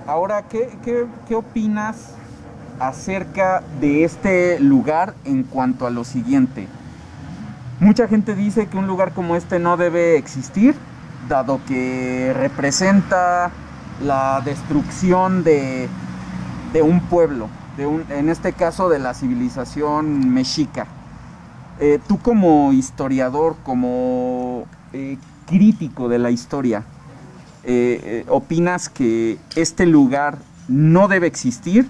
Ahora, ¿qué opinas acerca de este lugar en cuanto a lo siguiente? Mucha gente dice que un lugar como este no debe existir, dado que representa la destrucción de un pueblo, en este caso de la civilización mexica. Tú como historiador, como crítico de la historia, ¿opinas que este lugar no debe existir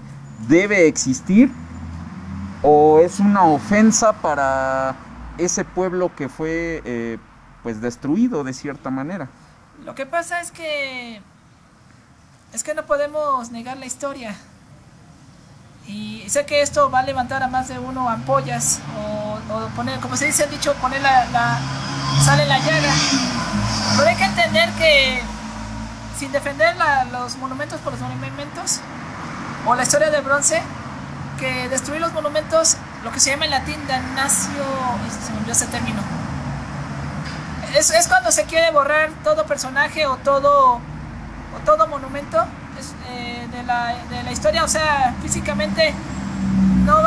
o es una ofensa para ese pueblo que fue pues destruido de cierta manera? Lo que pasa es que no podemos negar la historia, y sé que esto va a levantar a más de uno ampollas o poner, como se dice el dicho, poner la sal en la llaga. Pero hay que entender que sin defender los monumentos por los monumentos o la historia del bronce, que destruir los monumentos, lo que se llama en latín damnatio, se me olvidó ese término, es cuando se quiere borrar todo personaje o todo monumento de la historia. O sea, físicamente no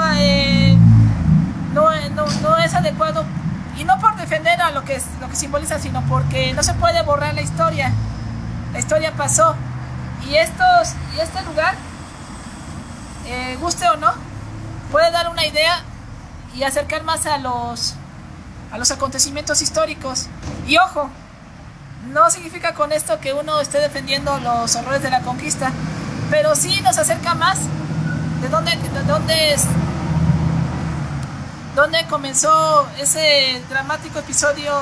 es adecuado, y no por defender a lo que simboliza, sino porque no se puede borrar la historia. La historia pasó, y este lugar, guste o no, puede dar una idea y acercar más a los acontecimientos históricos. Y ojo, no significa con esto que uno esté defendiendo los horrores de la conquista, pero sí nos acerca más de dónde comenzó ese dramático episodio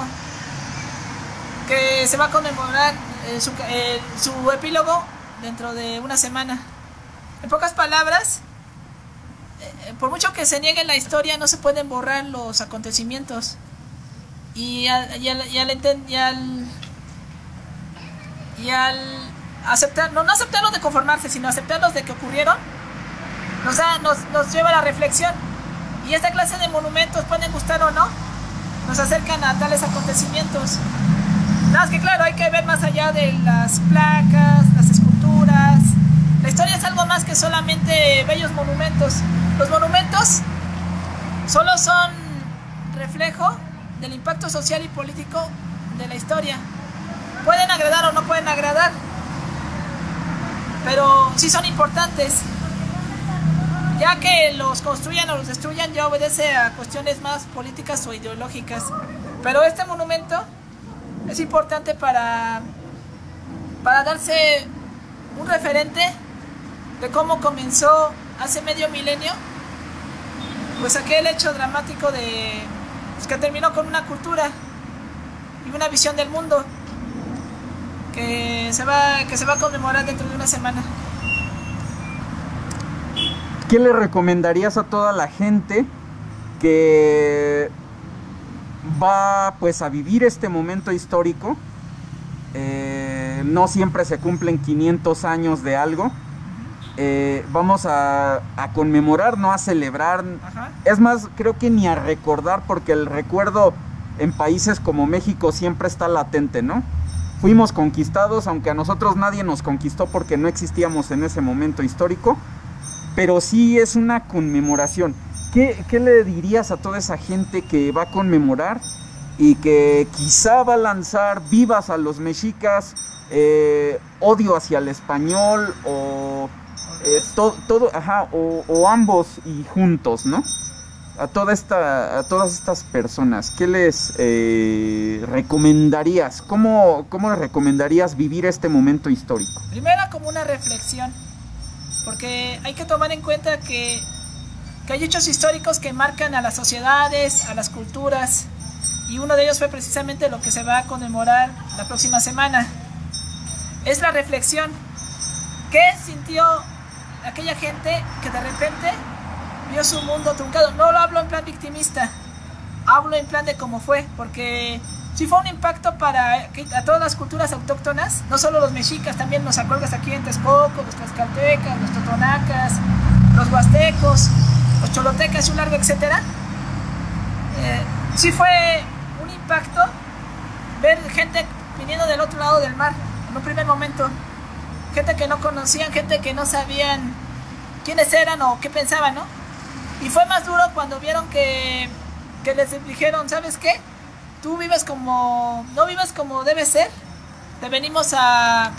que se va a conmemorar su epílogo dentro de una semana. En pocas palabras, por mucho que se niegue la historia, no se pueden borrar los acontecimientos. Y al aceptar, no aceptarlos de conformarse, sino aceptarlos de que ocurrieron, nos lleva a la reflexión. Y esta clase de monumentos, pueden gustar o no, nos acercan a tales acontecimientos. Nada más que claro, hay que ver más allá de las placas, las esculturas. La historia es algo más que solamente bellos monumentos. Los monumentos solo son reflejo del impacto social y político de la historia. Pueden agradar o no pueden agradar, pero sí son importantes. Ya que los construyan o los destruyan, ya obedece a cuestiones más políticas o ideológicas. Pero este monumento es importante para darse un referente de cómo comenzó hace medio milenio, pues aquel hecho dramático pues que terminó con una cultura y una visión del mundo que se va a conmemorar dentro de una semana. ¿Qué le recomendarías a toda la gente que va pues a vivir este momento histórico? No siempre se cumplen 500 años de algo. Vamos a conmemorar, no a celebrar. Ajá. Es más, creo que ni a recordar, porque el recuerdo en países como México siempre está latente, ¿no? Fuimos conquistados, aunque a nosotros nadie nos conquistó porque no existíamos en ese momento histórico, pero sí es una conmemoración. ¿Qué le dirías a toda esa gente que va a conmemorar y que quizá va a lanzar vivas a los mexicas, odio hacia el español o ambos y juntos, ¿no? A todas estas personas, ¿qué les recomendarías? ¿Cómo les recomendarías vivir este momento histórico? Primero, como una reflexión, porque hay que tomar en cuenta que hay hechos históricos que marcan a las sociedades, a las culturas, y uno de ellos fue precisamente lo que se va a conmemorar la próxima semana. Es la reflexión. ¿Qué sintió aquella gente que de repente vio su mundo truncado? No lo hablo en plan victimista, hablo en plan de cómo fue, porque sí fue un impacto a todas las culturas autóctonas, no solo los mexicas, también los acolgas aquí en Texcoco, los tlaxcaltecas, los totonacas, los huastecos, los cholotecas y un largo etcétera. Sí fue un impacto ver gente viniendo del otro lado del mar en un primer momento. gente que no conocían, gente que no sabían quiénes eran o qué pensaban, ¿no? Y fue más duro cuando vieron que les dijeron, ¿sabes qué? Tú vives como, no vives como debe ser, te venimos a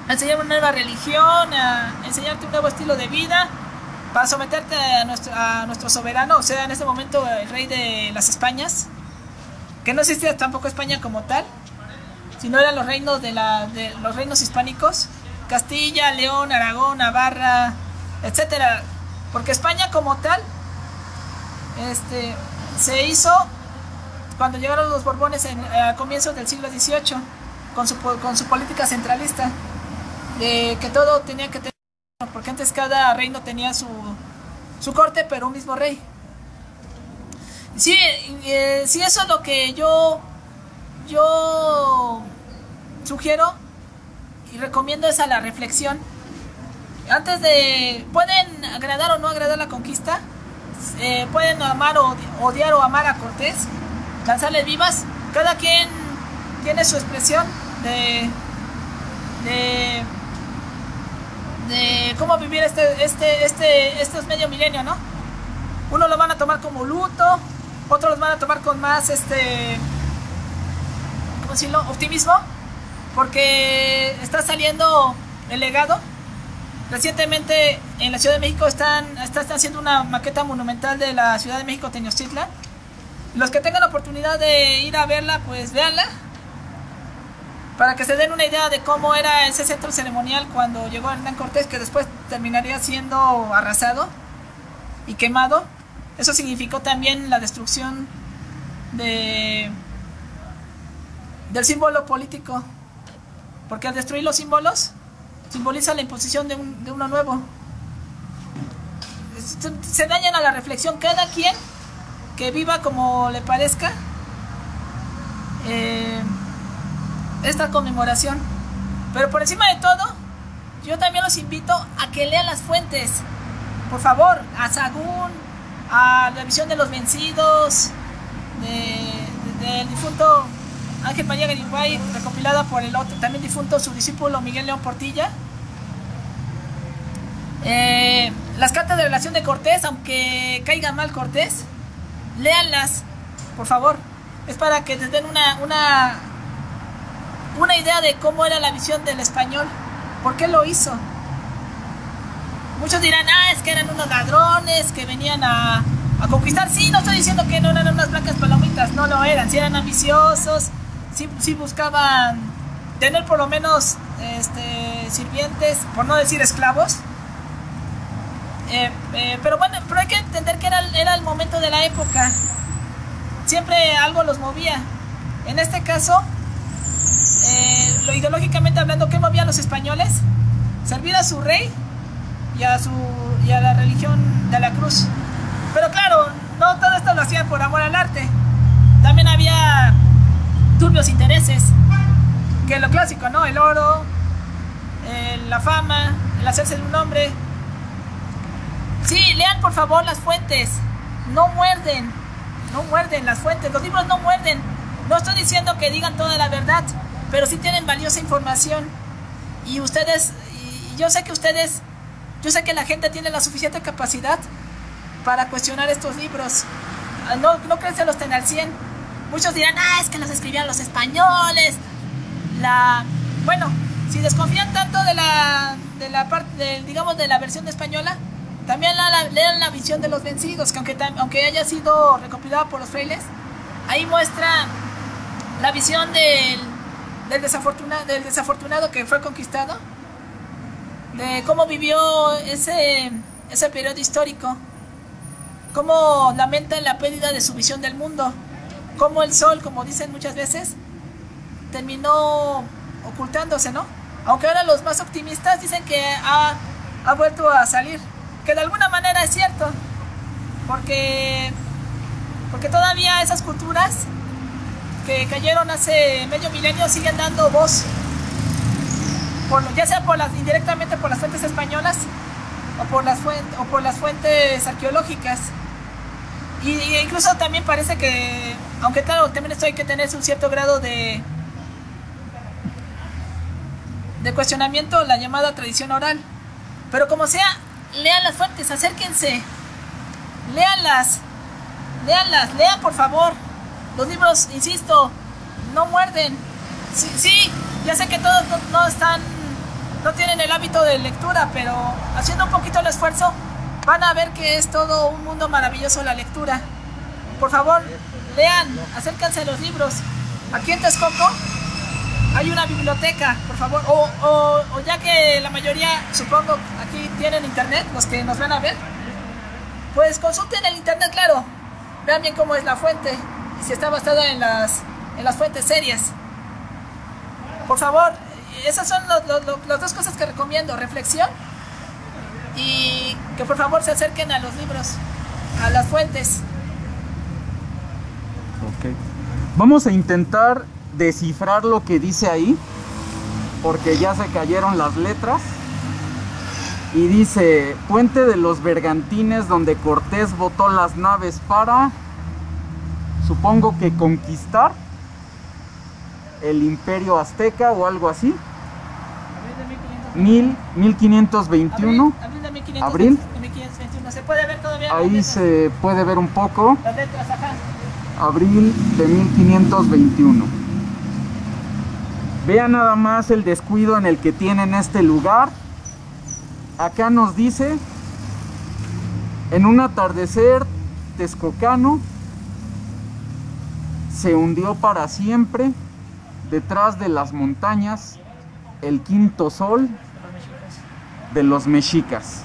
enseñar una nueva religión, a enseñarte un nuevo estilo de vida, para someterte a nuestro soberano, o sea, en ese momento el rey de las Españas, que no existía tampoco España como tal, sino eran los reinos de los reinos hispánicos, Castilla, León, Aragón, Navarra, etcétera, porque España como tal se hizo cuando llegaron los Borbones a comienzos del siglo XVIII con su política centralista de que todo tenía que tener, porque antes cada reino tenía su corte, pero un mismo rey. Sí, sí, eso es lo que yo sugiero y recomiendo, es a la reflexión. Antes de... pueden agradar o no agradar la conquista, pueden amar o odiar o amar a Cortés, lanzarle vivas. Cada quien tiene su expresión de cómo vivir estos medio milenio, ¿no? Uno lo van a tomar como luto, otros los van a tomar con más ¿cómo decirlo? Optimismo, porque está saliendo el legado. Recientemente en la Ciudad de México están haciendo una maqueta monumental de la Ciudad de México, Tenochtitlan. Los que tengan la oportunidad de ir a verla, pues véanla, para que se den una idea de cómo era ese centro ceremonial cuando llegó Hernán Cortés, que después terminaría siendo arrasado y quemado. Eso significó también la destrucción del símbolo político, porque al destruir los símbolos simboliza la imposición de uno nuevo. Se dañan a la reflexión. Cada quien que viva como le parezca esta conmemoración, pero por encima de todo yo también los invito a que lean las fuentes, por favor, a Sahagún, a la visión de los vencidos del difunto Ángel María Garibay, recopilada por el otro también difunto, su discípulo Miguel León Portilla. Las cartas de relación de Cortés, aunque caiga mal Cortés, léanlas, por favor. Es para que les den una idea de cómo era la visión del español, por qué lo hizo. Muchos dirán, es que eran unos ladrones que venían a conquistar. Sí, no estoy diciendo que no eran unas blancas palomitas, no lo eran. Sí eran ambiciosos, sí buscaban tener por lo menos sirvientes, por no decir esclavos. Pero bueno, pero hay que entender que era el momento de la época. Siempre algo los movía. En este caso, lo ideológicamente hablando, ¿qué movían los españoles? Servir a su rey y a la religión de la cruz. Pero claro, no todo esto lo hacían por amor al arte. También había turbios intereses, que es lo clásico, ¿no? El oro, la fama, el hacerse de un hombre. Sí, lean por favor las fuentes. No muerden las fuentes. Los libros no muerden. No estoy diciendo que digan toda la verdad, pero sí tienen valiosa información. Y yo sé que la gente tiene la suficiente capacidad para cuestionar estos libros. No creen que los tengan al 100. Muchos dirán, es que los escribían los españoles. Bueno, si desconfían tanto de la parte, digamos, de la versión española, también lean la visión de los vencidos, que aunque haya sido recopilada por los frailes, ahí muestra la visión del desafortunado que fue conquistado, de cómo vivió ese periodo histórico, cómo lamenta la pérdida de su visión del mundo, cómo el sol, como dicen muchas veces, terminó ocultándose, ¿no? Aunque ahora los más optimistas dicen que ha vuelto a salir, que de alguna manera es cierto, porque todavía esas culturas que cayeron hace medio milenio siguen dando voz, ya sea indirectamente por las fuentes españolas o por las fuentes arqueológicas. Y incluso también parece que, aunque claro, también esto hay que tener un cierto grado de de cuestionamiento la llamada tradición oral. Pero como sea, lean las fuentes, acérquense, léanlas, lean por favor. Los libros, insisto, no muerden. Sí, ya sé que todos no tienen el hábito de lectura, pero haciendo un poquito el esfuerzo van a ver que es todo un mundo maravilloso la lectura. Por favor, lean, acérquense a los libros. Aquí en Texcoco hay una biblioteca, por favor, o ya que la mayoría, supongo, aquí tienen internet, los que nos van a ver, pues consulten el internet, claro, vean bien cómo es la fuente y si está basada en las fuentes serias. Por favor, esas son las dos cosas que recomiendo: reflexión y que por favor se acerquen a los libros, a las fuentes. Ok. Vamos a intentar descifrar lo que dice ahí, porque ya se cayeron las letras. Y dice: Puente de los Bergantines, donde Cortés botó las naves para, supongo que conquistar el Imperio Azteca o algo así. 1521. Abril de 1521. Se puede ver todavía. Ahí se puede ver un poco. Las letras acá. Abril de 1521. Vean nada más el descuido en el que tienen este lugar. Acá nos dice: en un atardecer texcocano se hundió para siempre detrás de las montañas el quinto sol de los mexicas.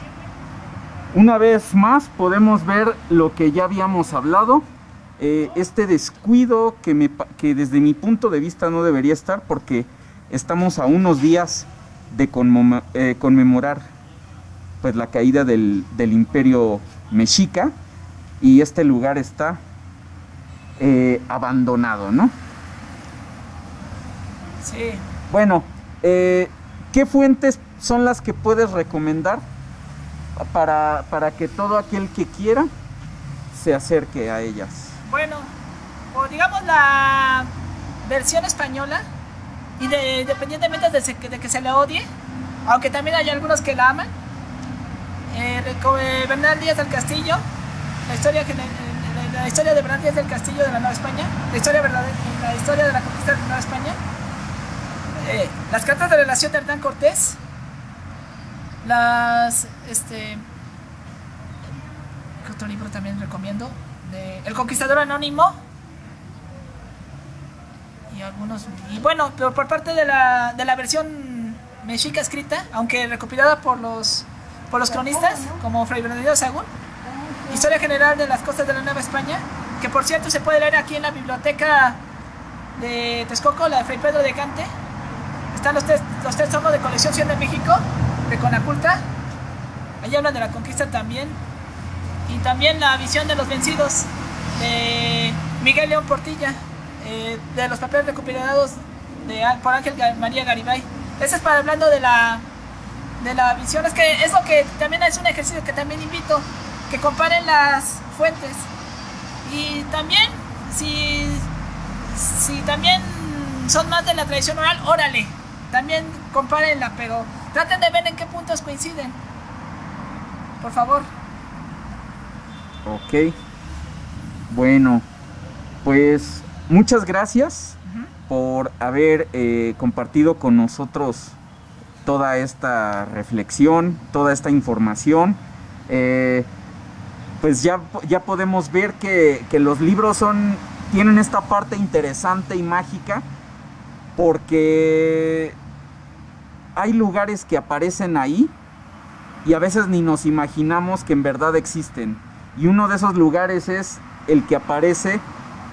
Una vez más podemos ver lo que ya habíamos hablado, este descuido que desde mi punto de vista no debería estar, porque estamos a unos días de conmemorar pues la caída del Imperio Mexica, y este lugar está abandonado, ¿no? Sí. Bueno, ¿qué fuentes son las que puedes recomendar para que todo aquel que quiera se acerque a ellas? Bueno, o digamos la versión española, independientemente de que se le odie, aunque también hay algunos que la aman, Bernal Díaz del Castillo, la historia de Bernal Díaz del Castillo de la Nueva España, la historia de la conquista de la Nueva España, las cartas de relación de Hernán Cortés, ¿qué otro libro también recomiendo? El Conquistador Anónimo, y bueno, pero por parte de la versión mexica escrita, aunque recopilada por los cronistas, como Fray Bernardino de Sahagún, Historia General de las Costas de la Nueva España, que por cierto se puede leer aquí en la biblioteca de Texcoco, la de Fray Pedro de Gante. Están los tres tomos de colección Ciudad de México, de Conaculta. Allí hablan de la conquista también. Y también la visión de los vencidos, de Miguel León Portilla, de los papeles recopilados por Ángel María Garibay. Ese es para hablando de la visión. Es que es lo que también es un ejercicio que también invito, que comparen las fuentes. Y también, si también son más de la tradición oral, órale, también compárenla, pero traten de ver en qué puntos coinciden, por favor. Ok, bueno, pues muchas gracias por haber compartido con nosotros toda esta reflexión, toda esta información. Pues ya podemos ver que los libros tienen esta parte interesante y mágica, porque hay lugares que aparecen ahí y a veces ni nos imaginamos que en verdad existen. Y uno de esos lugares es el que aparece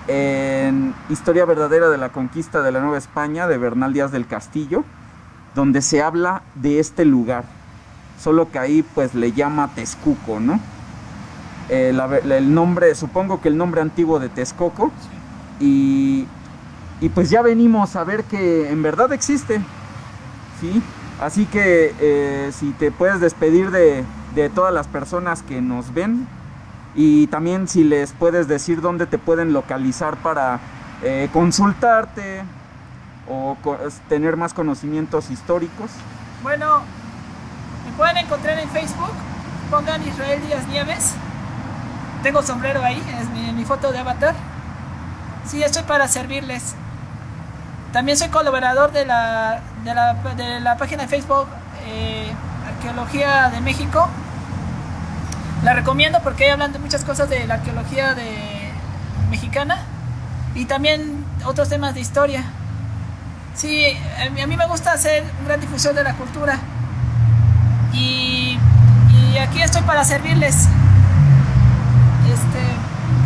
en Historia Verdadera de la Conquista de la Nueva España, de Bernal Díaz del Castillo, donde se habla de este lugar, solo que ahí pues le llama Texcoco, ¿no? El nombre, supongo que el nombre antiguo de Texcoco, y pues ya venimos a ver que en verdad existe, ¿sí? Así que si te puedes despedir de todas las personas que nos ven, y también si les puedes decir dónde te pueden localizar para consultarte o tener más conocimientos históricos? Bueno, me pueden encontrar en Facebook, pongan Israel Díaz Nieves, tengo sombrero ahí, es mi foto de avatar. Sí, estoy para servirles. También soy colaborador de la página de Facebook Arqueología de México. La recomiendo porque ahí hablan de muchas cosas de la arqueología mexicana y también otros temas de historia. Sí, a mí me gusta hacer un gran difusor de la cultura y aquí estoy para servirles.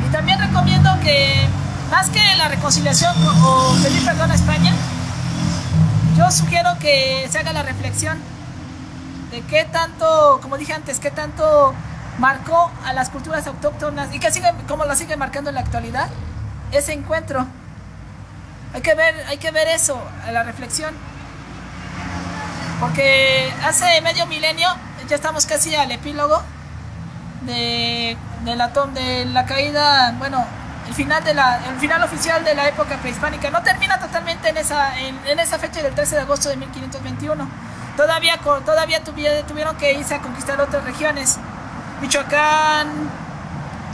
Y también recomiendo que más que la reconciliación o pedir perdón a España, yo sugiero que se haga la reflexión de qué tanto, como dije antes, qué tanto marcó a las culturas autóctonas y que sigue, como lo sigue marcando en la actualidad, ese encuentro. Hay que ver eso, a la reflexión. Porque hace medio milenio, ya estamos casi al epílogo de la caída, bueno, el final oficial de la época prehispánica. No termina totalmente en esa fecha del 13 de agosto de 1521. Todavía tuvieron que irse a conquistar otras regiones. Michoacán,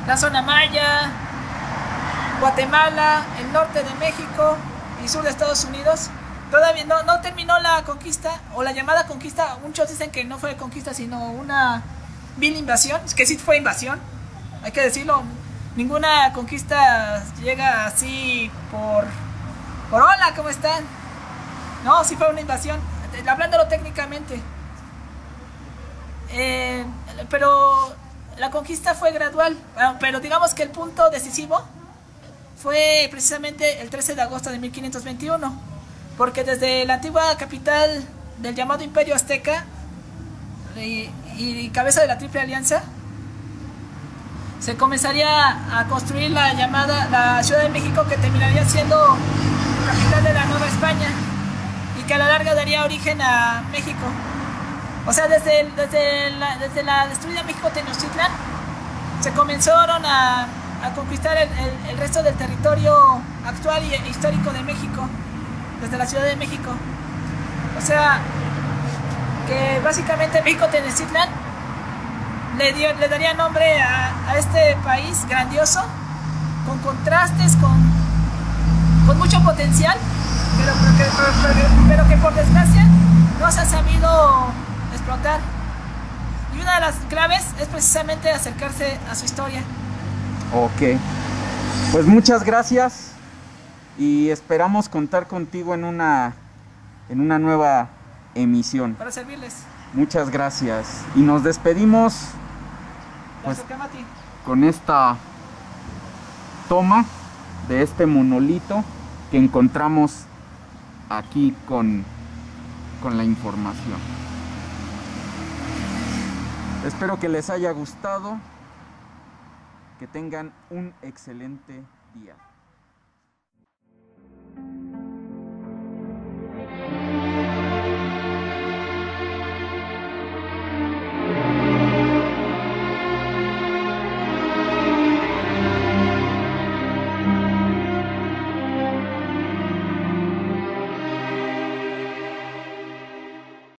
la zona maya, Guatemala, el norte de México y sur de Estados Unidos. Todavía no terminó la conquista, o la llamada conquista. Muchos dicen que no fue conquista, sino una vil invasión, que sí fue invasión, hay que decirlo. Ninguna conquista llega así por hola, ¿cómo están? No, sí fue una invasión, hablándolo técnicamente. Pero la conquista fue gradual, pero digamos que el punto decisivo fue precisamente el 13 de agosto de 1521, porque desde la antigua capital del llamado Imperio Azteca y cabeza de la Triple Alianza, se comenzaría a construir la Ciudad de México, que terminaría siendo capital de la Nueva España y que a la larga daría origen a México. O sea, desde la destruida México Tenochtitlán se comenzaron a conquistar el resto del territorio actual y histórico de México, desde la Ciudad de México. O sea, que básicamente México Tenochtitlán le daría nombre a este país grandioso, con contrastes, con mucho potencial, pero que por desgracia no se ha sabido explotar. Y una de las claves es precisamente acercarse a su historia. Ok, pues muchas gracias y esperamos contar contigo en una nueva emisión. Para servirles. Muchas gracias y nos despedimos pues, con esta toma de este monolito que encontramos aquí con la información. Espero que les haya gustado, que tengan un excelente día.